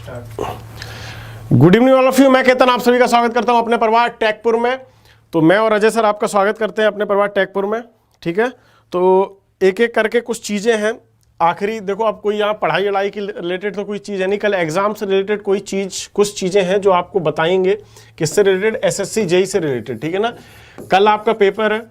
Good evening all of you. मैं केतन आप सभी का स्वागत करता हूं अपने परिवार टेकपुर में। तो मैं और अजय सर आपका स्वागत करते हैं अपने परिवार टेकपुर में। ठीक है, तो एक एक करके कुछ चीज़ें हैं। आखिरी देखो, आप कोई यहाँ पढ़ाई वढ़ाई की रिलेटेड तो कोई चीज़ है नहीं, कल एग्जाम से रिलेटेड कोई चीज़ कुछ चीज़ें हैं जो आपको बताएंगे किससे रिलेटेड, एसएससी जेई से रिलेटेड। ठीक है ना, कल आपका पेपर है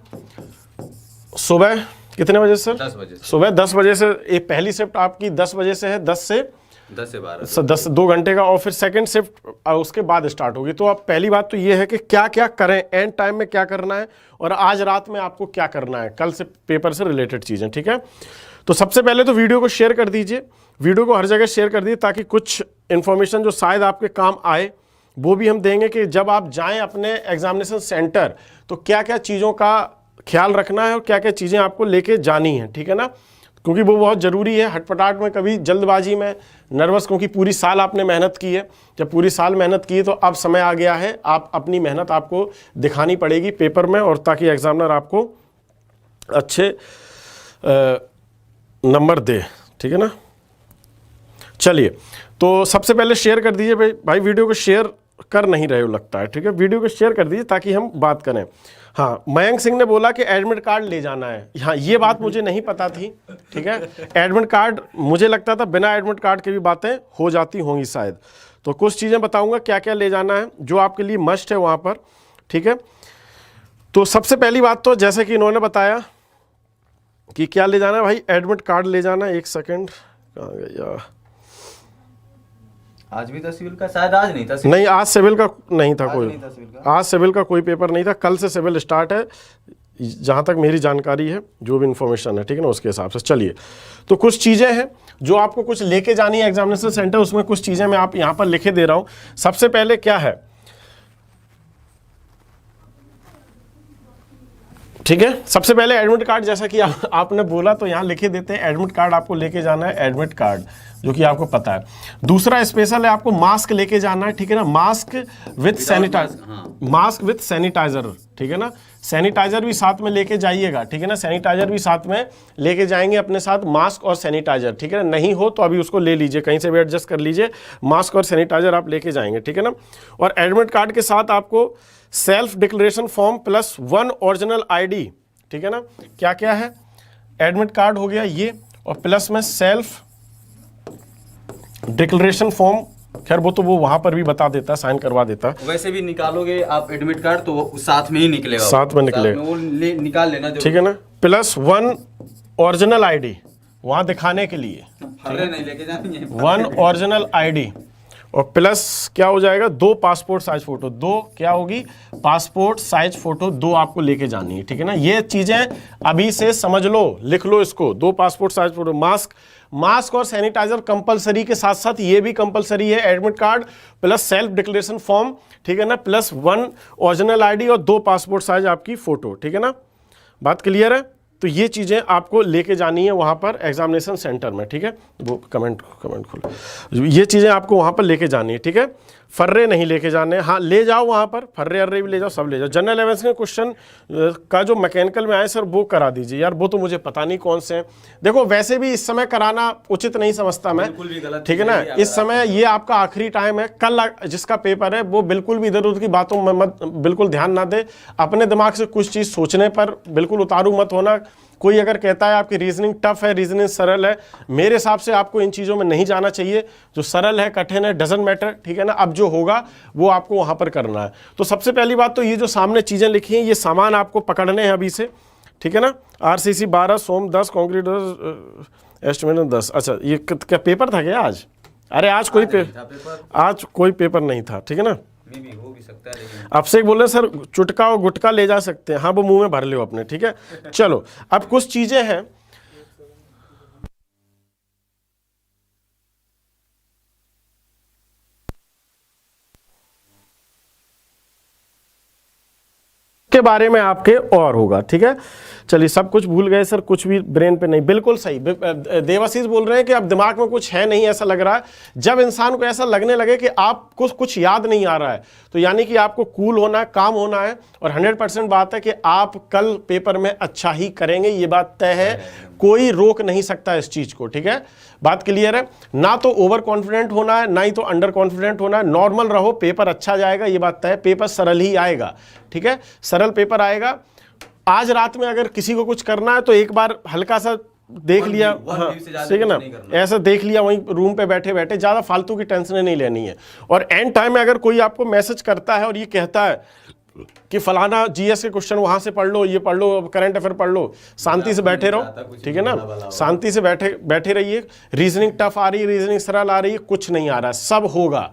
सुबह कितने बजे सर? 10 बजे। सुबह 10 बजे से। एक पहली शिफ्ट आपकी 10 बजे से है, 10 से 12 10 2 घंटे का, और फिर सेकंड शिफ्ट उसके बाद स्टार्ट होगी। तो अब पहली बात तो ये है कि क्या क्या करें, एंड टाइम में क्या करना है और आज रात में आपको क्या करना है, कल से पेपर से रिलेटेड चीज़ें। ठीक है, तो सबसे पहले तो वीडियो को शेयर कर दीजिए, वीडियो को हर जगह शेयर कर दीजिए ताकि कुछ इन्फॉर्मेशन जो शायद आपके काम आए वो भी हम देंगे कि जब आप जाएं अपने एग्जामिनेशन सेंटर तो क्या क्या चीज़ों का ख्याल रखना है और क्या क्या चीज़ें आपको लेके जानी है। ठीक है ना, क्योंकि वो बहुत ज़रूरी है। हटपटाट में, कभी जल्दबाजी में, नर्वस, क्योंकि पूरी साल आपने मेहनत की है। जब पूरी साल मेहनत की है तो अब समय आ गया है, आप अपनी मेहनत आपको दिखानी पड़ेगी पेपर में, और ताकि एग्जामिनर आपको अच्छे नंबर दे। ठीक है ना, चलिए तो सबसे पहले शेयर कर दीजिए भाई वीडियो को शेयर कर नहीं रहे हो लगता है। ठीक है, वीडियो को शेयर कर दीजिए ताकि हम बात करें। हाँ, मयंक सिंह ने बोला कि एडमिट कार्ड ले जाना है। हाँ, ये बात मुझे नहीं पता थी। ठीक है, एडमिट कार्ड मुझे लगता था बिना एडमिट कार्ड के भी बातें हो जाती होंगी शायद। तो कुछ चीज़ें बताऊंगा क्या क्या ले जाना है जो आपके लिए मस्ट है वहाँ पर। ठीक है, तो सबसे पहली बात तो जैसे कि इन्होंने बताया कि क्या ले जाना है भाई, एडमिट कार्ड ले जाना है। एक सेकेंड, कहाँ गया? आज भी था सिविल का, शायद आज नहीं था सिविल। नहीं, आज सिविल का नहीं था कोई, का। आज सिविल का कोई पेपर नहीं था। कल से सिविल स्टार्ट है जहाँ तक मेरी जानकारी है, जो भी इन्फॉर्मेशन है। ठीक है ना, उसके हिसाब से चलिए। तो कुछ चीज़ें हैं जो आपको कुछ लेके जानी है एग्जामिनेशन सेंटर, उसमें कुछ चीज़ें मैं आप यहाँ पर लिखे दे रहा हूँ। सबसे पहले क्या है, ठीक है, सबसे पहले एडमिट कार्ड, जैसा कि आपने बोला तो यहाँ लिखे देते हैं। एडमिट कार्ड आपको लेके जाना है, एडमिट कार्ड जो कि आपको पता है। दूसरा स्पेशल है, आपको मास्क लेके जाना है। ठीक है ना, mask with sanitiser, mask with sanitiser. ठीक है ना, सैनिटाइजर भी साथ में लेके जाइएगा। ठीक है ना, सैनिटाइजर भी साथ में लेके जाएंगे अपने साथ, मास्क और सैनिटाइजर। ठीक है ना, नहीं हो तो अभी उसको ले लीजिए, कहीं से भी एडजस्ट कर लीजिए। मास्क और सैनिटाइजर आप लेके जाएंगे। ठीक है ना, और एडमिट कार्ड के साथ आपको self declaration form plus 1 original ID. ठीक है ना, क्या क्या है, एडमिट कार्ड हो गया ये, और प्लस में सेल्फ डिक्लेरेशन फॉर्म। खैर वो तो वो वहां पर भी बता देता, साइन करवा देता। वैसे भी निकालोगे आप एडमिट कार्ड तो वो साथ में ही निकलेगा, साथ में निकलेगा, वो निकाल लेना। ठीक है ना, प्लस 1 ओरिजिनल आईडी वहां दिखाने के लिए, नहीं लेके जानी है 1 ओरिजिनल आईडी, और प्लस क्या हो जाएगा, 2 पासपोर्ट साइज फोटो। 2 क्या होगी, पासपोर्ट साइज फोटो 2 आपको लेके जानी है। ठीक है ना, ये चीजें अभी से समझ लो, लिख लो इसको, 2 पासपोर्ट साइज फोटो। मास्क और सैनिटाइजर कंपलसरी के साथ साथ ये भी कंपलसरी है, admit card plus self declaration form. ठीक है ना, प्लस 1 ओरिजिनल आईडी और 2 पासपोर्ट साइज आपकी फोटो। ठीक है ना, बात क्लियर है? तो ये चीज़ें आपको लेके जानी है वहाँ पर एग्जामिनेशन सेंटर में। ठीक है, वो कमेंट खोलो, ये चीज़ें आपको वहाँ पर लेके जानी है। ठीक है, फर्रे नहीं लेके जाने। हाँ, ले जाओ वहाँ पर, फर्रे अर्रे भी ले जाओ, सब ले जाओ। जनरल अवेयरनेस के क्वेश्चन का जो मैकेनिकल में आए सर वो करा दीजिए यार, वो तो मुझे पता नहीं कौन से हैं। देखो वैसे भी इस समय कराना उचित नहीं समझता मैं। ठीक है ना, इस समय ये आपका आखिरी टाइम है। कल जिसका पेपर है वो बिल्कुल भी इधर उधर की बातों में मत, बिल्कुल ध्यान ना दे। अपने दिमाग से कुछ चीज़ सोचने पर बिल्कुल उतारू मत होना। कोई अगर कहता है आपकी रीजनिंग टफ है, रीजनिंग सरल है, मेरे हिसाब से आपको इन चीज़ों में नहीं जाना चाहिए। जो सरल है, कठिन है, डजंट मैटर। ठीक है ना, अब जो होगा वो आपको वहाँ पर करना है। तो सबसे पहली बात तो ये जो सामने चीज़ें लिखी हैं, ये सामान आपको पकड़ने हैं अभी से। ठीक है ना, आरसीसी 12, सोम 10, कॉन्क्रीट 10, एस्टिमेट 10। अच्छा, ये क्या पेपर था क्या आज? अरे आज कोई पेपर नहीं था। ठीक है ना, हो भी सकता है, लेकिन आपसे एक बोल रहे सर चुटका और गुटका ले जा सकते हैं। हाँ, वो मुंह में भर लो अपने। ठीक है, चलो अब कुछ चीजें हैं के बारे में आपके और होगा। ठीक है, चलिए सब कुछ भूल गए सर, कुछ भी ब्रेन पे नहीं। बिल्कुल सही, देवाशीष बोल रहे हैं कि अब दिमाग में कुछ है नहीं, ऐसा लग रहा है। जब इंसान को ऐसा लगने लगे कि आपको कुछ याद नहीं आ रहा है तो यानी कि आपको कूल होना है, काम होना है, और 100% बात है कि आप कल पेपर में अच्छा ही करेंगे, ये बात तय है। कोई रोक नहीं सकता इस चीज को, ठीक है, बात क्लियर है। ना तो ओवर कॉन्फिडेंट होना है, ना ही तो अंडर कॉन्फिडेंट होना है, नॉर्मल रहो, पेपर अच्छा जाएगा, ये बात तय है, पेपर सरल ही आएगा, ठीक है, सरल पेपर आएगा। आज रात में अगर किसी को कुछ करना है तो एक बार हल्का सा देख लिया, हाँ ठीक है ना, ऐसा देख लिया वहीं रूम पे बैठे बैठे, ज्यादा फालतू की टेंशन नहीं लेनी है। और एंड टाइम में अगर कोई आपको मैसेज करता है और ये कहता है कि फलाना जीएस के क्वेश्चन वहां से पढ़ लो, ये पढ़ लो, करंट अफेयर पढ़ लो, शांति से बैठे रहो, ठीक है ना, शांति से बैठे रहिए। रीजनिंग टफ आ रही है, रीजनिंग सरल आ रही है, कुछ नहीं आ रहा, सब होगा,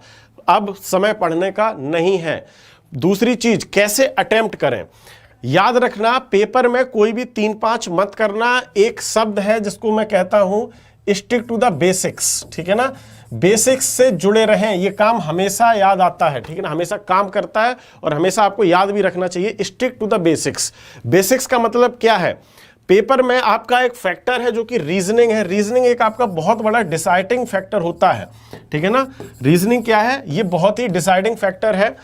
अब समय पढ़ने का नहीं है। दूसरी चीज, कैसे अटेम्प्ट करें, याद रखना पेपर में कोई भी 3-5 मत करना। एक शब्द है जिसको मैं कहता हूं स्टिक टू द बेसिक्स, ठीक है ना, बेसिक्स से जुड़े रहें, ये काम हमेशा याद आता है, ठीक है ना, हमेशा काम करता है और हमेशा आपको याद भी रखना चाहिए, stick to the basics. Basics का मतलब क्या है, पेपर में आपका एक फैक्टर है जो कि रीजनिंग है, रीजनिंग एक आपका बहुत बड़ा डिसाइडिंग फैक्टर होता है, ठीक है ना, रीजनिंग क्या है, ये बहुत ही डिसाइडिंग फैक्टर है।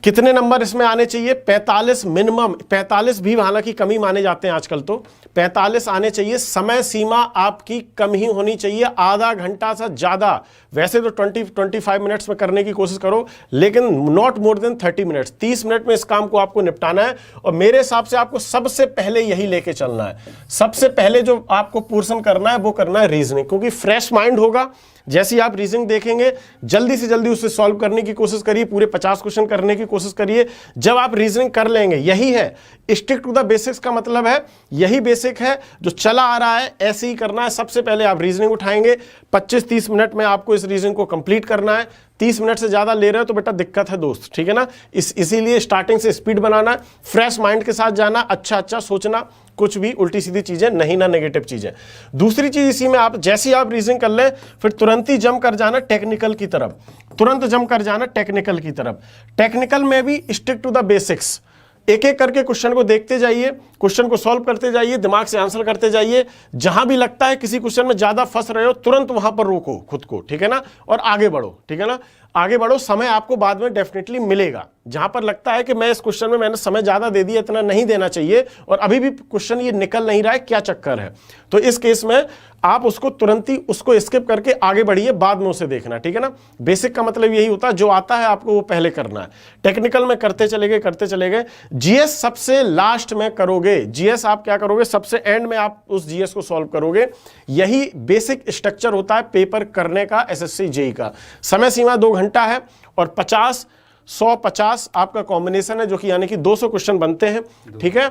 कितने नंबर इसमें आने चाहिए, 45 मिनिमम, 45 भी हालांकि कम ही माने जाते हैं आजकल, तो 45 आने चाहिए। समय सीमा आपकी कम ही होनी चाहिए, आधा घंटा से ज्यादा, वैसे तो 20-25 मिनट्स में करने की कोशिश करो, लेकिन not more than 30 minutes, 30 minute में इस काम को आपको निपटाना है। और मेरे हिसाब से आपको सबसे पहले यही लेके चलना है, सबसे पहले जो आपको पोर्शन करना है वो करना है रीजनिंग, क्योंकि फ्रेश माइंड होगा। जैसे ही आप रीजनिंग देखेंगे जल्दी से जल्दी उसे सॉल्व करने की कोशिश करिए, पूरे 50 क्वेश्चन करने की कोशिश करिए। जब आप रीजनिंग कर लेंगे, यही है स्टिक टू द बेसिक्स का मतलब है, यही बेसिक है जो चला आ रहा है, ऐसे ही करना है। सबसे पहले आप रीजनिंग उठाएंगे, 25-30 मिनट में आपको इस रीजनिंग को कंप्लीट करना है। 30 मिनट से ज्यादा ले रहे हो तो बेटा दिक्कत है दोस्त, ठीक है ना, इसीलिए स्टार्टिंग से स्पीड बनाना, फ्रेश माइंड के साथ जाना, अच्छा सोचना, कुछ भी उल्टी सीधी चीजें नहीं ना, नेगेटिव चीजें। दूसरी चीज इसी में, आप जैसे ही आप रीजनिंग कर ले फिर तुरंत ही जंप कर जाना टेक्निकल की तरफ, तुरंत जंप कर जाना टेक्निकल की तरफ। टेक्निकल में भी स्टिक टू द बेसिक्स, एक एक करके क्वेश्चन को देखते जाइए, क्वेश्चन को सॉल्व करते जाइए, दिमाग से आंसर करते जाइए। जहां भी लगता है किसी क्वेश्चन में ज्यादा फंस रहे हो, तुरंत वहां पर रोको खुद को, ठीक है ना, और आगे बढ़ो, ठीक है ना, आगे बढ़ो। समय आपको बाद में डेफिनेटली मिलेगा। जहां पर लगता है कि मैं इस क्वेश्चन में मैंने समय ज्यादा दे दिया, इतना नहीं देना चाहिए, और अभी भी क्वेश्चन ये निकल नहीं रहा है, क्या चक्कर है, तो इस केस में आप उसको तुरंत ही उसको स्किप करके आगे बढ़िए, बाद में उसे देखना, ठीक है ना। बेसिक का मतलब यही होता है, जो आता है आपको वो पहले करना है। टेक्निकल में करते चले गए। जीएस सबसे लास्ट में करोगे, जीएस आप क्या करोगे, सबसे एंड में आप उस जीएस को सॉल्व करोगे। यही बेसिक स्ट्रक्चर होता है पेपर करने का, एसएससी जेईई का। समय सीमा 2 घंटा है और 50-100-50 आपका कॉम्बिनेशन है, जो कि यानी कि 200 क्वेश्चन बनते हैं, ठीक है,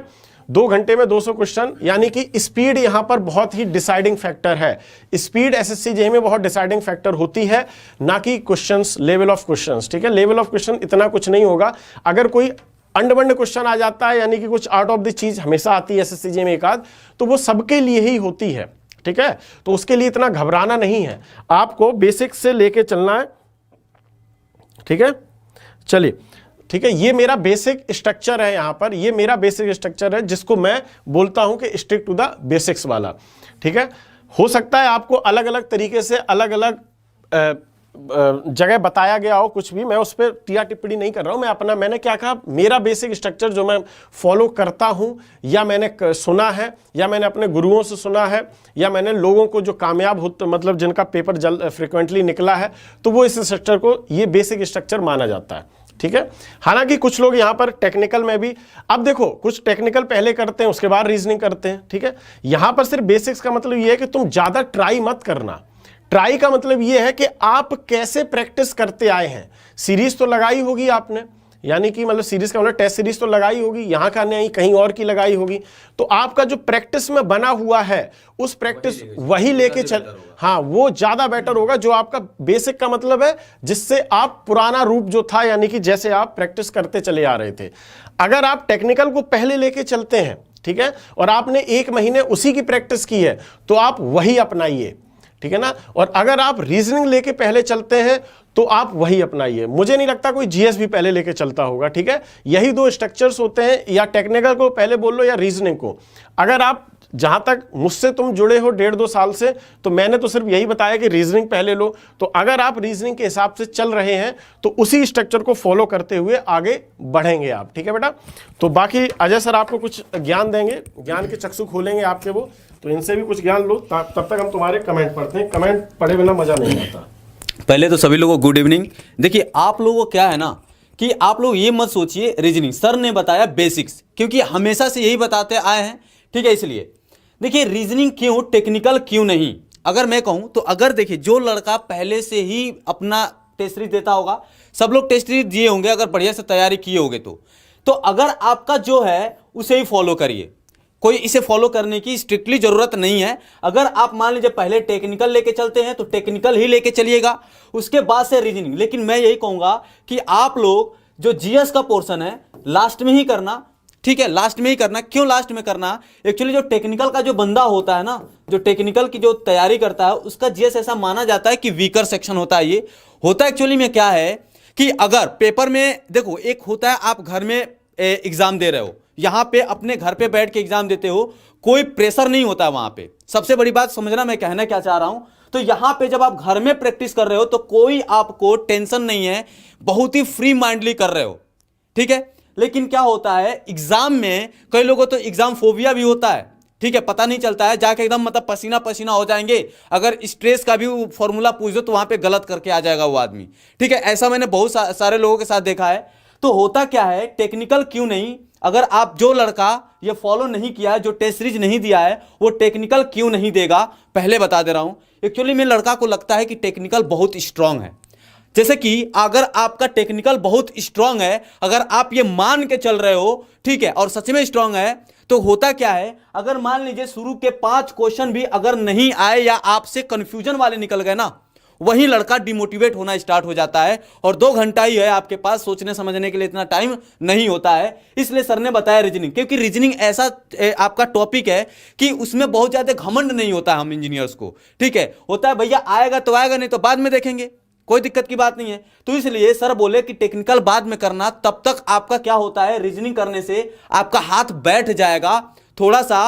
2 घंटे में 200 क्वेश्चन, यानी कि स्पीड यहां पर बहुत ही डिसाइडिंग फैक्टर है। स्पीड एसएससी जेईई में बहुत डिसाइडिंग फैक्टर होती है, ना कि क्वेश्चंस, लेवल ऑफ क्वेश्चंस, ठीक है। लेवल ऑफ क्वेश्चन इतना कुछ नहीं होगा। अगर कोई अंड-बंड क्वेश्चन आ जाता है, यानी कि कुछ आउट ऑफ द चीज हमेशा आती है एसएससी जेईई में एक आध, तो वो सबके लिए ही होती है, ठीक है, तो उसके लिए इतना घबराना नहीं है, आपको बेसिक से लेके चलना है, ठीक है। चलिए, ठीक है, ये मेरा बेसिक स्ट्रक्चर है, यहां पर ये मेरा बेसिक स्ट्रक्चर है, जिसको मैं बोलता हूं कि स्टिक टू द बेसिक्स वाला, ठीक है। हो सकता है आपको अलग अलग तरीके से अलग अलग जगह बताया गया हो, कुछ भी, मैं उस पर टिया टिप्पणी नहीं कर रहा हूं। मैंने क्या कहा, मेरा बेसिक स्ट्रक्चर जो मैं फॉलो करता हूं, या मैंने सुना है, या मैंने अपने गुरुओं से सुना है, या मैंने लोगों को जो कामयाब होते, मतलब जिनका पेपर फ्रिक्वेंटली निकला है, तो वो इस स्ट्रक्चर को ये बेसिक स्ट्रक्चर माना जाता है, ठीक है। हालांकि कुछ लोग यहां पर टेक्निकल में भी, अब देखो, कुछ टेक्निकल पहले करते हैं, उसके बाद रीजनिंग करते हैं, ठीक है। यहां पर सिर्फ बेसिक्स का मतलब यह है कि तुम ज्यादा ट्राई मत करना। ट्राई का मतलब यह है कि आप कैसे प्रैक्टिस करते आए हैं। सीरीज तो लगाई होगी आपने, यानी कि मतलब सीरीज का मतलब टेस्ट सीरीज तो लगाई होगी, यहां का नहीं कहीं और की लगाई होगी, तो आपका जो प्रैक्टिस में बना हुआ है उस प्रैक्टिस वही लेके चल, हाँ, वो ज्यादा बेटर होगा। जो आपका बेसिक का मतलब है जिससे आप पुराना रूप जो था, यानी कि जैसे आप प्रैक्टिस करते चले आ रहे थे। अगर आप टेक्निकल को पहले लेके चलते हैं, ठीक है, और आपने 1 महीने उसी की प्रैक्टिस की है, तो आप वही अपनाइए, ठीक है ना। और अगर आप रीजनिंग लेके पहले चलते हैं तो आप वही अपनाइए। मुझे नहीं लगता कोई जीएस भी पहले लेके चलता होगा, ठीक है। यही 2 स्ट्रक्चर्स होते हैं, या टेक्निकल को पहले बोल लो या रीजनिंग को। अगर आप जहां तक मुझसे तुम जुड़े हो 1.5-2 साल से, तो मैंने तो सिर्फ यही बताया कि रीजनिंग पहले लो। तो अगर आप रीजनिंग के हिसाब से चल रहे हैं तो उसी स्ट्रक्चर को फॉलो करते हुए आगे बढ़ेंगे आप, ठीक है बेटा। तो बाकी अजय सर आपको कुछ ज्ञान देंगे, ज्ञान के चक्षु खोलेंगे आपके वो, तो इनसे भी कुछ ज्ञान लो। तब तक हम तुम्हारे कमेंट पढ़ते हैं, कमेंट पढ़े बिना मजा नहीं आता। पहले तो सभी लोगों को गुड इवनिंग। देखिए आप लोगों को क्या है ना कि आप लोग ये मत सोचिए रीजनिंग, सर ने बताया बेसिक्स, क्योंकि हमेशा से यही बताते आए हैं, ठीक है। इसलिए देखिए रीजनिंग क्यों, टेक्निकल क्यों नहीं, अगर मैं कहूं तो अगर देखिए जो लड़का पहले से ही अपना टेस्ट सीरीज देता होगा, सब लोग टेस्ट सीरीज दिए होंगे अगर बढ़िया से तैयारी किए होंगे तो अगर आपका जो है उसे ही फॉलो करिए, कोई इसे फॉलो करने की स्ट्रिक्टली जरूरत नहीं है। अगर आप मान लीजिए पहले टेक्निकल लेके चलते हैं तो टेक्निकल ही लेके चलिएगा, उसके बाद से रीजनिंग। लेकिन मैं यही कहूंगा कि आप लोग जो जीएस का पोर्शन है लास्ट में ही करना, ठीक है, लास्ट में ही करना। क्यों लास्ट में करना, एक्चुअली जो टेक्निकल का जो बंदा होता है ना, जो टेक्निकल की जो तैयारी करता है, उसका जीएस ऐसा माना जाता है कि वीकर सेक्शन होता है। ये होता एक्चुअली में क्या है कि अगर पेपर में देखो, एक होता है आप घर में एग्जाम दे रहे हो, यहां पे अपने घर पे बैठ के एग्जाम देते हो, कोई प्रेशर नहीं होता वहां पे। सबसे बड़ी बात समझना मैं कहना क्या चाह रहा हूं, तो यहां पे जब आप घर में प्रैक्टिस कर रहे हो तो कोई आपको टेंशन नहीं है, बहुत ही फ्री माइंडली कर रहे हो, ठीक है। लेकिन क्या होता है एग्जाम में, कई लोगों तो एग्जाम फोबिया भी होता है, ठीक है, पता नहीं चलता है, जाके एकदम मतलब पसीना पसीना हो जाएंगे। अगर स्ट्रेस का भी फॉर्मूला पूछ दो तो वहां पे गलत करके आ जाएगा वो आदमी, ठीक है। ऐसा मैंने बहुत सारे लोगों के साथ देखा है। तो होता क्या है, टेक्निकल क्यों नहीं, अगर आप जो लड़का ये फॉलो नहीं किया है, जो टेस्ट सीरीज नहीं दिया है, वो टेक्निकल क्यों नहीं देगा, पहले बता दे रहा हूं। एक्चुअली में लड़का को लगता है कि टेक्निकल बहुत स्ट्रांग है, जैसे कि अगर आपका टेक्निकल बहुत स्ट्रांग है, अगर आप ये मान के चल रहे हो, ठीक है, और सच में स्ट्रांग है, तो होता क्या है, अगर मान लीजिए शुरू के 5 क्वेश्चन भी अगर नहीं आए या आपसे कंफ्यूजन वाले निकल गए ना, वही लड़का डिमोटिवेट होना स्टार्ट हो जाता है। और 2 घंटा ही है आपके पास, सोचने समझने के लिए इतना टाइम नहीं होता है। इसलिए सर ने बताया रीजनिंग, क्योंकि रीजनिंग ऐसा आपका टॉपिक है कि उसमें बहुत ज्यादा घमंड नहीं होता है हम इंजीनियर्स को, ठीक है। होता है भैया आएगा तो आएगा, नहीं तो बाद में देखेंगे, कोई दिक्कत की बात नहीं है। तो इसलिए सर बोले कि टेक्निकल बाद में करना, तब तक आपका क्या होता है, रीजनिंग करने से आपका हाथ बैठ जाएगा, थोड़ा सा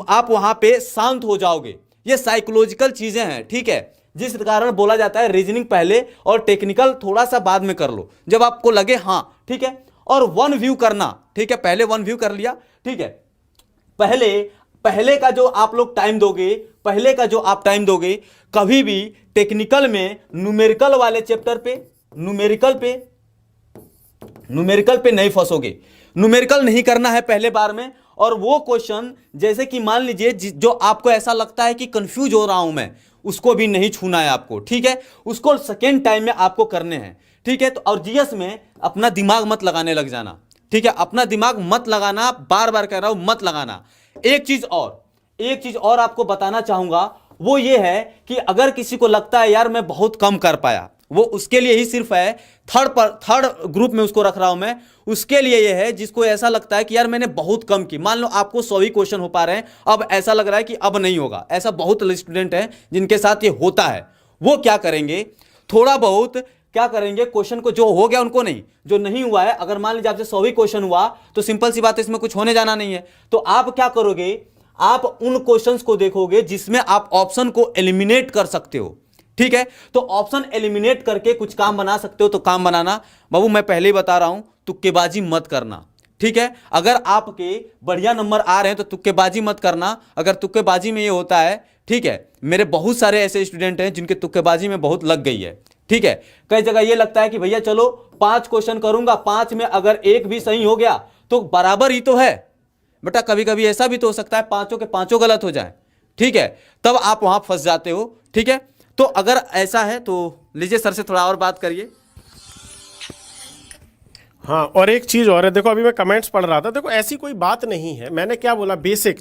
आप वहां पे शांत हो जाओगे। ये साइकोलॉजिकल चीजें हैं, ठीक है, जिस कारण बोला जाता है रीजनिंग पहले और टेक्निकल थोड़ा सा बाद में कर लो, जब आपको लगे हाँ ठीक है। और 1 व्यू करना, ठीक है, पहले 1 व्यू कर लिया, ठीक है। पहले का जो आप लोग टाइम दोगे, पहले का जो आप टाइम दोगे, कभी भी टेक्निकल में न्यूमेरिकल वाले चैप्टर पे, न्यूमेरिकल पे नहीं फंसोगे। न्यूमेरिकल नहीं करना है पहले बार में। और वो क्वेश्चन जैसे कि मान लीजिए जो आपको ऐसा लगता है कि कंफ्यूज हो रहा हूं मैं, उसको भी नहीं छूना है आपको, ठीक है, उसको सेकेंड टाइम में आपको करने हैं, ठीक है। तो और जीएस में अपना दिमाग मत लगाने लग जाना, ठीक है, अपना दिमाग मत लगाना, बार बार कह रहा हूं मत लगाना। एक चीज और आपको बताना चाहूंगा, वो ये है कि अगर किसी को लगता है यार मैं बहुत कम कर पाया, वो उसके लिए ही सिर्फ है, थर्ड ग्रुप में उसको रख रहा हूं मैं, उसके लिए ये है जिसको ऐसा लगता है कि यार मैंने बहुत कम की, मान लो आपको 100 ही क्वेश्चन हो पा रहे हैं, अब ऐसा लग रहा है कि अब नहीं होगा। ऐसा बहुत स्टूडेंट हैं जिनके साथ ये होता है। वो क्या करेंगे, थोड़ा बहुत क्या करेंगे, क्वेश्चन को जो हो गया उनको नहीं, जो नहीं हुआ है, अगर मान लीजिए आपसे 100 ही क्वेश्चन हुआ तो सिंपल सी बात है, इसमें कुछ होने जाना नहीं है। तो आप क्या करोगे, आप उन क्वेश्चंस को देखोगे जिसमें आप ऑप्शन को एलिमिनेट कर सकते हो, ठीक है। तो ऑप्शन एलिमिनेट करके कुछ काम बना सकते हो तो काम बनाना। बाबू मैं पहले ही बता रहा हूं, तुक्केबाजी मत करना, ठीक है। अगर आपके बढ़िया नंबर आ रहे हैं तो तुक्केबाजी मत करना। अगर तुक्केबाजी में ये होता है, ठीक है, मेरे बहुत सारे ऐसे स्टूडेंट हैं जिनके तुक्केबाजी में बहुत लग गई है, ठीक है। कई जगह ये लगता है कि भैया चलो 5 क्वेश्चन करूंगा, 5 में अगर एक भी सही हो गया तो बराबर ही तो है। बेटा कभी कभी ऐसा भी तो हो सकता है 5 के 5 गलत हो जाए, ठीक है, तब आप वहां फंस जाते हो, ठीक है। तो अगर ऐसा है तो लीजिए सर से थोड़ा और बात करिए। हाँ, और एक चीज और है, देखो अभी मैं कमेंट्स पढ़ रहा था, देखो ऐसी कोई बात नहीं है, मैंने क्या बोला, बेसिक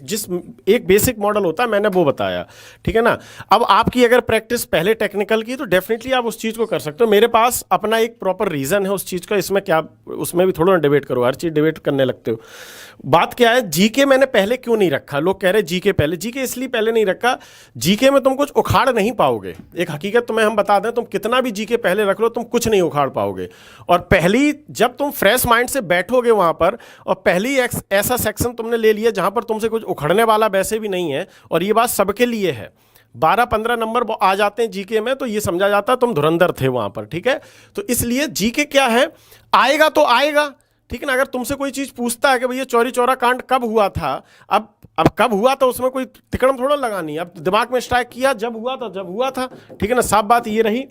एक बेसिक मॉडल होता है, मैंने वो बताया, ठीक है ना। अब आपकी अगर प्रैक्टिस पहले टेक्निकल की तो डेफिनेटली आप उस चीज को कर सकते हो। मेरे पास अपना एक प्रॉपर रीजन है उस चीज का, इसमें क्या, उसमें भी थोड़ा ना डिबेट करो, हर चीज डिबेट करने लगते हो। बात क्या है, जीके मैंने पहले क्यों नहीं रखा, लोग कह रहे जीके पहले, जीके इसलिए पहले नहीं रखा, जीके में तुम कुछ उखाड़ नहीं पाओगे। एक हकीकत तुम्हें हम बता दें, तुम कितना भी जीके पहले रख लो तुम कुछ नहीं उखाड़ पाओगे। और पहली जब तुम फ्रेश माइंड से बैठोगे वहां पर और पहली ऐसा सेक्शन तुमने ले लिया जहां पर तुमसे कुछ उखड़ने वाला वैसे भी नहीं है, और ये बात सबके लिए है, 12-15 नंबर आ जाते हैं जीके में तो ये समझा जाता है तुम धुरंधर थे वहां पर, ठीक है। तो इसलिए जीके क्या है, आएगा तो आएगा, ठीक है ना। अगर तुमसे कोई चीज पूछता है कि भैया चौरी चौरा कांड कब हुआ था, अब कब हुआ था उसमें कोई तिकड़म थोड़ा लगानी है, अब दिमाग में स्ट्राइक किया जब हुआ था, ठीक है ना। साफ बात ये रही।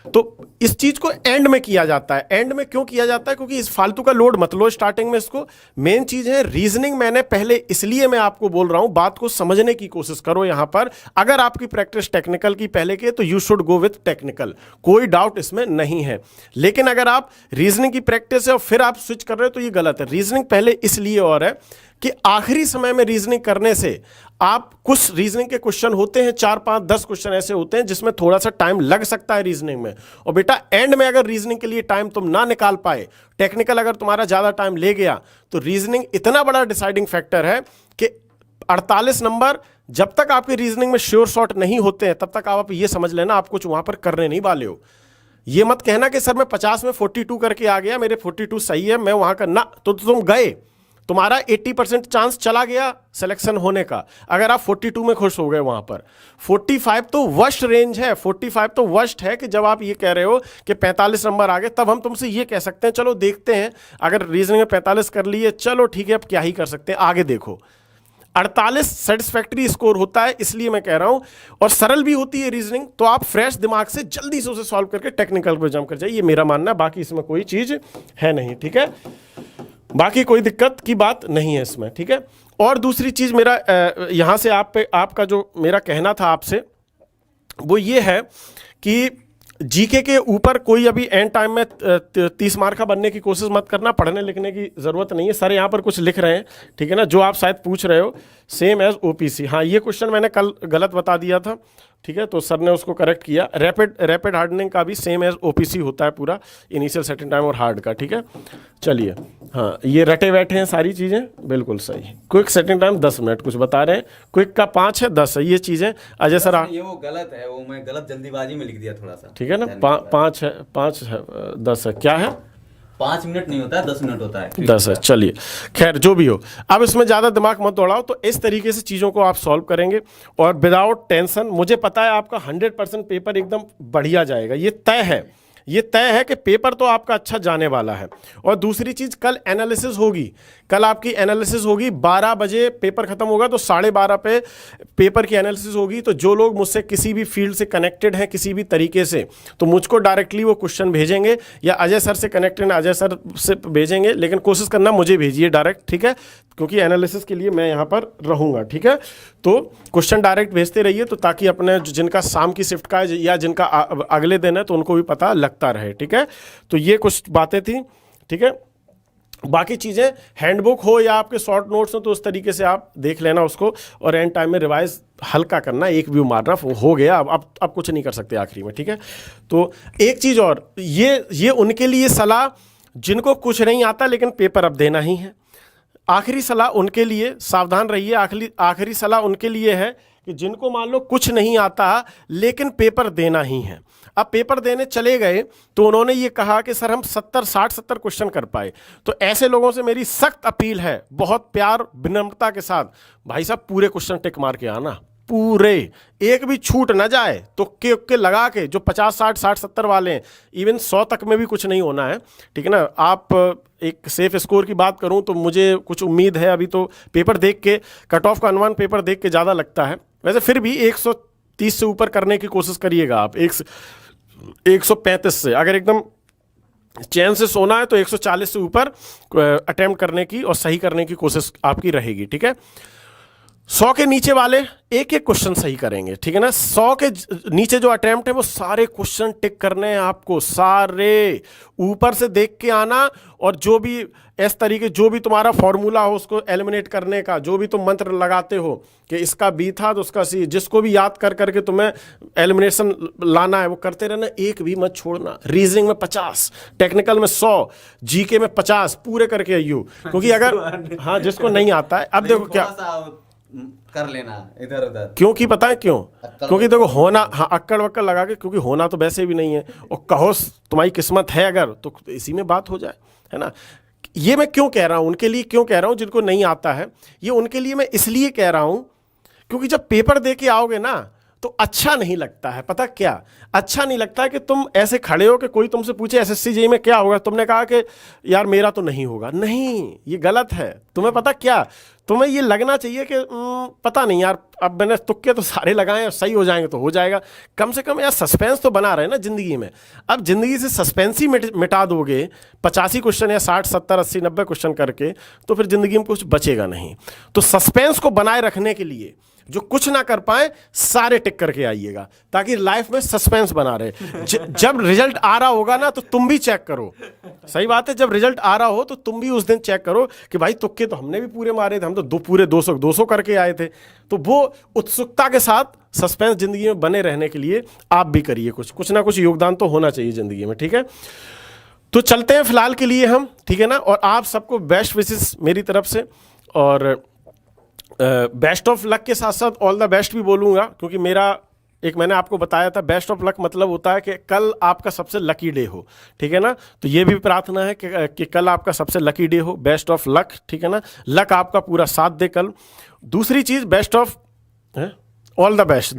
तो इस चीज को एंड में किया जाता है। एंड में क्यों किया जाता है? क्योंकि इस फालतू का लोड मत लो स्टार्टिंग में इसको। मेन चीज है रीजनिंग। मैंने पहले इसलिए मैं आपको बोल रहा हूं, बात को समझने की कोशिश करो यहां पर। अगर आपकी प्रैक्टिस टेक्निकल की पहले के, तो you should go with technical, कोई डाउट इसमें नहीं है। लेकिन अगर आप रीजनिंग की प्रैक्टिस है और फिर आप स्विच कर रहे हो तो ये गलत है। रीजनिंग पहले इसलिए और है कि आखिरी समय में रीजनिंग करने से आप, कुछ रीजनिंग के क्वेश्चन होते हैं 4, 5, 10 क्वेश्चन ऐसे होते हैं जिसमें थोड़ा सा टाइम लग सकता है रीजनिंग में, और बेटा एंड में अगर रीजनिंग के लिए टाइम तुम ना निकाल पाए, टेक्निकल अगर तुम्हारा ज्यादा टाइम ले गया, तो रीजनिंग इतना बड़ा डिसाइडिंग फैक्टर है कि 48 नंबर जब तक आपके रीजनिंग में श्योर शॉट नहीं होते हैं तब तक आप ये समझ लेना आप कुछ वहां पर करने नहीं वाले हो। ये मत कहना कि सर मैं 50 में 42 करके आ गया, मेरे 42 सही है, मैं वहां का ना, तो तुम गए, तुम्हारा 80% चांस चला गया सिलेक्शन होने का। अगर आप 42 में खुश हो गए वहां पर, 45 तो वर्स्ट रेंज है, 45 तो वर्स्ट है कि जब आप ये कह रहे हो कि 45 नंबर आ गए, तब हम तुमसे ये कह सकते हैं चलो देखते हैं, अगर रीजनिंग में 45 कर लिए चलो ठीक है, अब क्या ही कर सकते हैं, आगे देखो। 48 सेटिस्फैक्ट्री स्कोर होता है, इसलिए मैं कह रहा हूं, और सरल भी होती है रीजनिंग, तो आप फ्रेश दिमाग से जल्दी से उसे सॉल्व करके टेक्निकल पर जंप कर जाइए, ये मेरा मानना है। बाकी इसमें कोई चीज है नहीं, ठीक है, बाकी कोई दिक्कत की बात नहीं है इसमें, ठीक है। और दूसरी चीज मेरा यहां से आपका जो मेरा कहना था आपसे वो ये है कि जीके के ऊपर कोई अभी एंड टाइम में 30 मार्क का बनने की कोशिश मत करना, पढ़ने लिखने की जरूरत नहीं है। सर यहाँ पर कुछ लिख रहे हैं, ठीक है ना, जो आप शायद पूछ रहे हो सेम एज ओपीसी। हाँ, ये क्वेश्चन मैंने कल गलत बता दिया था, ठीक है, तो सर ने उसको करेक्ट किया। रैपिड हार्डनिंग का भी सेम एज ओपीसी होता है पूरा, इनिशियल सेटिंग टाइम और हार्ड का, ठीक है। चलिए, हाँ, ये रटे बैठे हैं सारी चीज़ें, बिल्कुल सही। क्विक सेटिंग टाइम 10 मिनट कुछ बता रहे हैं, क्विक का 5 है, 10 है, ये चीज़ें अजय सर ये वो गलत है, वो मैं गलत जल्दीबाजी में लिख दिया थोड़ा सा, ठीक है ना। 5 है, 5 है, 10 है, क्या है, 5 मिनट नहीं होता है, 10 मिनट होता है, 10 है। चलिए, खैर जो भी हो, अब इसमें ज़्यादा दिमाग मत दौड़ाओ। तो इस तरीके से चीज़ों को आप सॉल्व करेंगे और विदाउट टेंशन। मुझे पता है आपका 100% पेपर एकदम बढ़िया जाएगा, ये तय है, ये तय है कि पेपर तो आपका अच्छा जाने वाला है। और दूसरी चीज़, कल एनालिसिस होगी, कल आपकी एनालिसिस होगी, 12 बजे पेपर खत्म होगा, तो 12:30 पे पेपर की एनालिसिस होगी। तो जो लोग मुझसे किसी भी फील्ड से कनेक्टेड हैं किसी भी तरीके से, तो मुझको डायरेक्टली वो क्वेश्चन भेजेंगे, या अजय सर से कनेक्टेड है अजय सर से भेजेंगे, लेकिन कोशिश करना मुझे भेजिए डायरेक्ट, ठीक है, क्योंकि एनालिसिस के लिए मैं यहाँ पर रहूँगा, ठीक है। तो क्वेश्चन डायरेक्ट भेजते रहिए, तो ताकि अपने जिनका शाम की शिफ्ट का है या जिनका अगले दिन है, तो उनको भी पता लगता रहे, ठीक है। तो ये कुछ बातें थी, ठीक है। बाकी चीज़ें हैंडबुक हो या आपके शॉर्ट नोट्स हो, तो उस तरीके से आप देख लेना उसको, और एंड टाइम में रिवाइज हल्का करना, एक व्यू मारना, हो गया। अब कुछ नहीं कर सकते आखिरी में, ठीक है। तो एक चीज़ और, ये उनके लिए सलाह जिनको कुछ नहीं आता लेकिन पेपर अब देना ही है। आखिरी सलाह उनके लिए, सावधान रहिए, आखिरी सलाह उनके लिए है कि जिनको मान लो कुछ नहीं आता लेकिन पेपर देना ही है। अब पेपर देने चले गए तो उन्होंने ये कहा कि सर हम 70 क्वेश्चन कर पाए। तो ऐसे लोगों से मेरी सख्त अपील है, बहुत प्यार विनम्रता के साथ, भाई साहब पूरे क्वेश्चन टिक मार के आना, पूरे, एक भी छूट ना जाए। तो के लगा के जो 50, 60, 60, 70 वाले हैं, इवन 100 तक में भी कुछ नहीं होना है, ठीक है ना। आप एक सेफ स्कोर की बात करूं तो मुझे कुछ उम्मीद है, अभी तो पेपर देख के, कट ऑफ का अनुमान पेपर देख के ज़्यादा लगता है। वैसे फिर भी 130 से ऊपर करने की कोशिश करिएगा आप, 135 से, अगर एकदम चैन से सोना है तो 140 से ऊपर अटेम्प्ट करने की और सही करने की कोशिश आपकी रहेगी, ठीक है। 100 के नीचे वाले एक एक क्वेश्चन सही करेंगे, ठीक है ना। 100 के नीचे जो अटेम्प्ट है वो सारे क्वेश्चन टिक करने हैं आपको, सारे ऊपर से देख के आना, और जो भी इस तरीके, जो भी तुम्हारा फॉर्मूला हो उसको एलिमिनेट करने का, जो भी तुम मंत्र लगाते हो कि इसका बी था तो उसका सी, जिसको भी याद कर करके तुम्हें एलिमिनेशन लाना है वो करते रहना, एक भी मत छोड़ना। रीजनिंग में 50, टेक्निकल में 100, जीके में 50 पूरे करके आइयो, क्योंकि अगर हाँ जिसको नहीं आता है, अब देखो क्या कर लेना इधर उधर, क्योंकि पता है क्यों, क्योंकि देखो होना, हाँ अक्कड़ वक्कड़ लगा के, क्योंकि होना तो वैसे भी नहीं है, और कहो तुम्हारी किस्मत है अगर, तो इसी में बात हो जाए, है ना। ये मैं क्यों कह रहा हूं, उनके लिए क्यों कह रहा हूं जिनको नहीं आता है, ये उनके लिए मैं इसलिए कह रहा हूं क्योंकि जब पेपर दे के आओगे ना तो अच्छा नहीं लगता है। पता क्या अच्छा नहीं लगता है कि तुम ऐसे खड़े हो कि कोई तुमसे पूछे एसएससी जेईई में क्या होगा, तुमने कहा कि यार मेरा तो नहीं होगा। नहीं, ये गलत है। तुम्हें पता क्या, तुम्हें ये लगना चाहिए कि पता नहीं यार, अब मैंने तुक्के तो सारे लगाए, सही हो जाएंगे तो हो जाएगा। कम से कम यार सस्पेंस तो बना रहे हैं ना जिंदगी में। अब जिंदगी से सस्पेंस ही मिटा दोगे 85 क्वेश्चन या 60 70 80 90 क्वेश्चन करके, तो फिर जिंदगी में कुछ बचेगा नहीं। तो सस्पेंस को बनाए रखने के लिए जो कुछ ना कर पाए सारे टिक करके आइएगा, ताकि लाइफ में सस्पेंस बना रहे। जब रिजल्ट आ रहा होगा ना तो तुम भी चेक करो। सही बात है, जब रिजल्ट आ रहा हो तो तुम भी उस दिन चेक करो कि भाई तुक्के तो हमने भी पूरे मारे थे, हम तो पूरे 200 करके आए थे। तो वो उत्सुकता के साथ सस्पेंस जिंदगी में बने रहने के लिए आप भी करिए, कुछ ना कुछ योगदान तो होना चाहिए जिंदगी में, ठीक है। तो चलते हैं फिलहाल के लिए हम, ठीक है ना। और आप सबको बेस्ट विशेस मेरी तरफ से, और बेस्ट ऑफ लक के साथ साथ ऑल द बेस्ट भी बोलूँगा, क्योंकि मेरा एक मैंने आपको बताया था बेस्ट ऑफ लक मतलब होता है कि कल आपका सबसे लकी डे हो, ठीक है ना। तो ये भी प्रार्थना है कि कल आपका सबसे लकी डे हो, बेस्ट ऑफ लक, ठीक है ना। लक आपका पूरा साथ दे कल। दूसरी चीज़ best of all the best,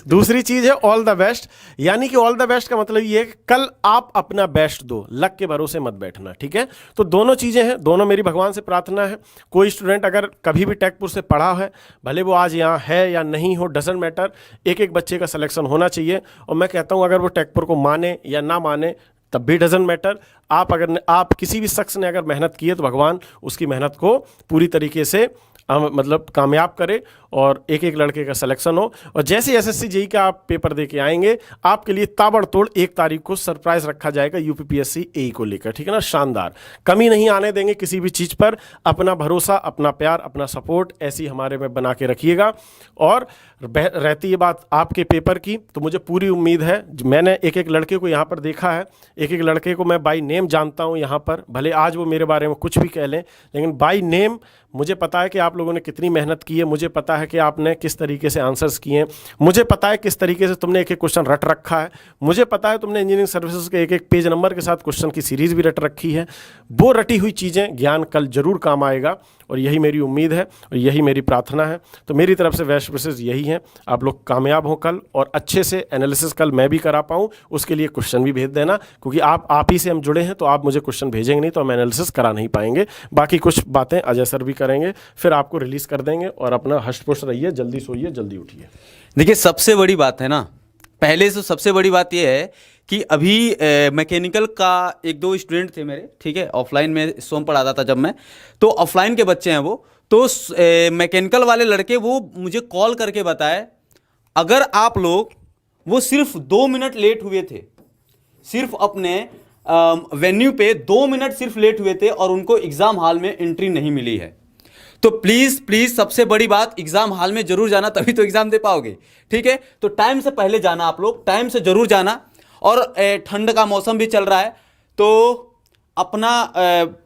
दूसरी चीज़ है ऑल द बेस्ट, यानी कि ऑल द बेस्ट का मतलब ये है कि कल आप अपना बेस्ट दो, लक के भरोसे मत बैठना, ठीक है। तो दोनों चीज़ें हैं, दोनों मेरी भगवान से प्रार्थना है। कोई स्टूडेंट अगर कभी भी टेकपुर से पढ़ा है, भले वो आज यहाँ है या नहीं हो, डजेंट मैटर, एक एक बच्चे का सिलेक्शन होना चाहिए। और मैं कहता हूँ अगर वो टेकपुर को माने या ना माने तब भी डजेंट मैटर। आप किसी भी शख्स ने अगर मेहनत की है तो भगवान उसकी मेहनत को पूरी तरीके से मतलब कामयाब करे और एक एक लड़के का सिलेक्शन हो। और जैसे एसएससी जेईई का आप पेपर दे के आएंगे, आपके लिए ताबड़तोड़ 1 तारीख को सरप्राइज रखा जाएगा यूपीपीएससी एई को लेकर, ठीक है ना। शानदार, कमी नहीं आने देंगे किसी भी चीज़ पर। अपना भरोसा, अपना प्यार, अपना सपोर्ट ऐसी हमारे में बना के रखिएगा। और रहती है बात आपके पेपर की, तो मुझे पूरी उम्मीद है, मैंने एक एक लड़के को यहाँ पर देखा है, एक एक लड़के को मैं बाई नेम जानता हूँ यहाँ पर, भले आज वो मेरे बारे में कुछ भी कह लें, लेकिन बाई नेम मुझे पता है कि आप लोगों ने कितनी मेहनत की है, मुझे पता है कि आपने किस तरीके से आंसर्स किए हैं, मुझे पता है किस तरीके से तुमने एक एक क्वेश्चन रट रखा है, मुझे पता है तुमने इंजीनियरिंग सर्विसेज के एक एक पेज नंबर के साथ क्वेश्चन की सीरीज़ भी रट रखी है। वो रटी हुई चीज़ें, ज्ञान कल जरूर काम आएगा, और यही मेरी उम्मीद है और यही मेरी प्रार्थना है। तो मेरी तरफ से बेस्ट विशेस यही हैं, आप लोग कामयाब हों कल, और अच्छे से एनालिसिस कल मैं भी करा पाऊँ, उसके लिए क्वेश्चन भी भेज देना, क्योंकि आप ही से हम जुड़े हैं, तो आप मुझे क्वेश्चन भेजेंगे नहीं तो हम एनालिसिस करा नहीं पाएंगे। बाकी कुछ बातें अजय सर भी करेंगे, फिर आपको रिलीज़ कर देंगे। और अपना हष्ट-पुष्ट रहिए, जल्दी सोइए, जल्दी उठिए। देखिए सबसे बड़ी बात है ना, पहले से सबसे बड़ी बात यह है कि अभी मैकेनिकल का 1-2 स्टूडेंट थे मेरे, ठीक है, ऑफलाइन में सोम पढ़ाता था जब मैं, तो ऑफलाइन के बच्चे हैं वो, तो मैकेनिकल वाले लड़के वो मुझे कॉल करके बताए, अगर आप लोग वो सिर्फ 2 मिनट लेट हुए थे, सिर्फ अपने वेन्यू पे 2 मिनट सिर्फ लेट हुए थे और उनको एग्जाम हॉल में एंट्री नहीं मिली है, तो प्लीज सबसे बड़ी बात, एग्जाम हॉल में जरूर जाना, तभी तो एग्जाम दे पाओगे, ठीक है। तो टाइम से पहले जाना, आप लोग टाइम से जरूर जाना। और ठंड का मौसम भी चल रहा है, तो अपना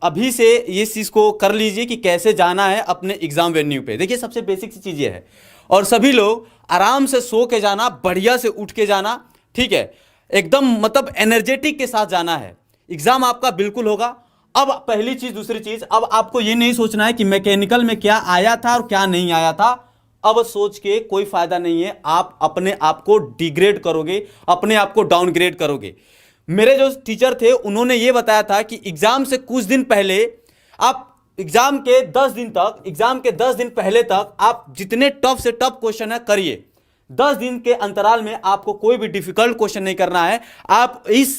अभी से ये चीज़ को कर लीजिए कि कैसे जाना है अपने एग्जाम वेन्यू पे। देखिए सबसे बेसिक सी चीज़ ये है, और सभी लोग आराम से सो के जाना, बढ़िया से उठ के जाना, ठीक है, एकदम मतलब एनर्जेटिक के साथ जाना है, एग्जाम आपका बिल्कुल होगा। अब पहली चीज, दूसरी चीज, अब आपको ये नहीं सोचना है कि मैकेनिकल में क्या आया था और क्या नहीं आया था, अब सोच के कोई फायदा नहीं है, आप अपने आप को डिग्रेड करोगे, अपने आप को डाउनग्रेड करोगे। मेरे जो टीचर थे उन्होंने ये बताया था कि एग्जाम से कुछ दिन पहले आप एग्जाम के 10 दिन तक, एग्जाम के 10 दिन पहले तक आप जितने टफ से टफ क्वेश्चन है करिए। 10 दिन के अंतराल में आपको कोई भी डिफिकल्ट क्वेश्चन नहीं करना है, आप इस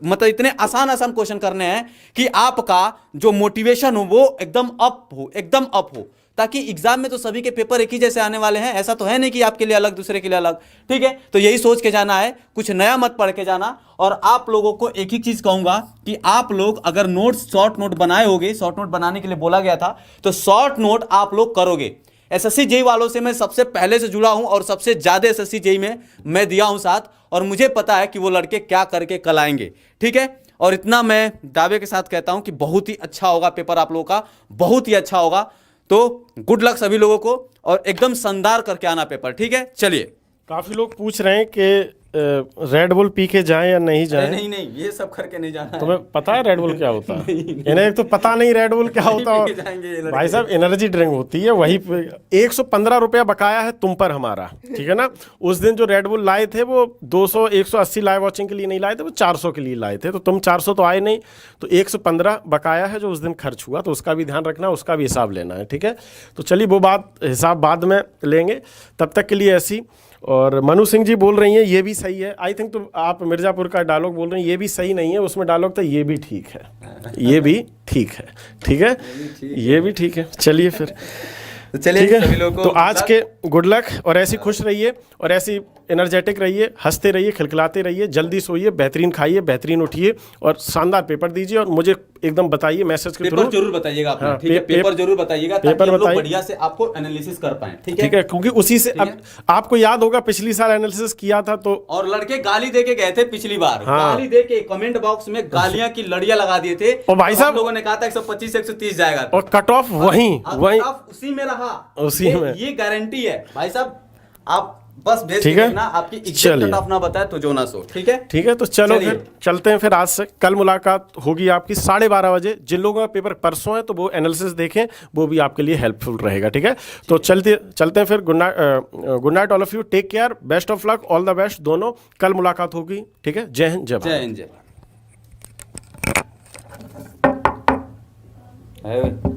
मतलब इतने आसान क्वेश्चन करने हैं कि आपका जो मोटिवेशन हो वो एकदम अप हो, एकदम अप हो, ताकि एग्जाम में तो सभी के पेपर एक ही जैसे आने वाले हैं, ऐसा तो है नहीं कि आपके लिए अलग दूसरे के लिए अलग, ठीक है। तो यही सोच के जाना है, कुछ नया मत पढ़ के जाना। और आप लोगों को एक ही चीज कहूंगा कि आप लोग अगर नोट्स, शॉर्ट नोट बनाए होगे, शॉर्ट नोट बनाने के लिए बोला गया था, तो शॉर्ट नोट आप लोग करोगे। एसएससी जेईई वालों से मैं सबसे पहले से जुड़ा हूं और सबसे ज्यादा एसएससी जेईई में मैं दिया हूं साथ, और मुझे पता है कि वो लड़के क्या करके कल आएंगे, ठीक है। और इतना मैं दावे के साथ कहता हूं कि बहुत ही अच्छा होगा पेपर, आप लोगों का बहुत ही अच्छा होगा। तो गुड लक सभी लोगों को, और एकदम शानदार करके आना पेपर, ठीक है। चलिए, काफ़ी लोग पूछ रहे हैं कि रेड बुल पी के जाएं या नहीं अरे जाएं? नहीं नहीं, ये सब करके नहीं जाना है। तुम्हें पता है रेड बुल क्या होता है? इन्हें एक तो पता नहीं रेड बुल क्या होता पी के जाएंगे ये है। लड़के। भाई साहब एनर्जी ड्रिंक होती है वही। 115 रुपया बकाया है तुम पर हमारा, ठीक है ना। उस दिन जो रेड बुल लाए थे वो 200 180 लाइव वॉचिंग के लिए नहीं लाए थे, वो 400 के लिए लाए थे। तो तुम 400 तो आए नहीं, तो 115 बकाया है जो उस दिन खर्च हुआ, तो उसका भी ध्यान रखना, उसका भी हिसाब लेना है, ठीक है। तो चलिए वो बात हिसाब बाद में लेंगे, तब तक के लिए ऐसी। और मनु सिंह जी बोल रही हैं ये भी सही है। आई थिंक तो आप मिर्ज़ापुर का डायलॉग बोल रहे हैं, ये भी सही नहीं है, उसमें डायलॉग था ये भी ठीक है, ये भी ठीक है, ठीक है, ये भी ठीक है। चलिए फिर तो चलिए ठीक सभी है। लोगों तो को आज के गुड लक, और ऐसी खुश रहिए और ऐसी एनर्जेटिक रहिए, हंसते रहिए, खिलखिलाते रहिए, जल्दी सोइए, बेहतरीन खाइए, बेहतरीन उठिए और शानदार पेपर दीजिए। और मुझे एकदम बताइए मैसेज के थ्रू, पेपर जरूर बताइएगा अपना, हाँ, ठीक है, पेपर जरूर बताइएगा ताकि पेपर हम लोग बताइए। बढ़िया से आपको एनालिसिस कर पाए, ठीक है। ठीक है, क्योंकि उसी से अब आपको याद होगा पिछली साल एनालिसिस किया था तो और लड़के गाली दे के गए थे पिछली बार, हाँ। गाली दे के कमेंट बॉक्स में गालियां की लड़ियां लगा दिए थे। और भाई तो साहब- हम लोगों ने कहा था 125 130 जाएगा, और कट ऑफ वहीं अब आप उसी में रहा, उसी में। ये गारंटी है भाई साहब। आप बस भेज ठीक के है? देखना, आपकी एग्जैक्ट चलिए। कट ऑफ ना बताए तो जो ना सो, ठीक है। ठीक है। तो चलो चलिए। फिर चलते हैं। फिर आज से कल मुलाकात होगी आपकी 12:30 बजे। जिन लोगों का पेपर परसों है तो वो एनालिसिस देखें, वो भी आपके लिए हेल्पफुल रहेगा, ठीक है। तो चलते हैं फिर। Good night all of you, take care, best of luck, all the best दोनों। कल मुलाकात होगी, ठीक है। जय हिंद, जय भारत। जय हिंद, जय भारत।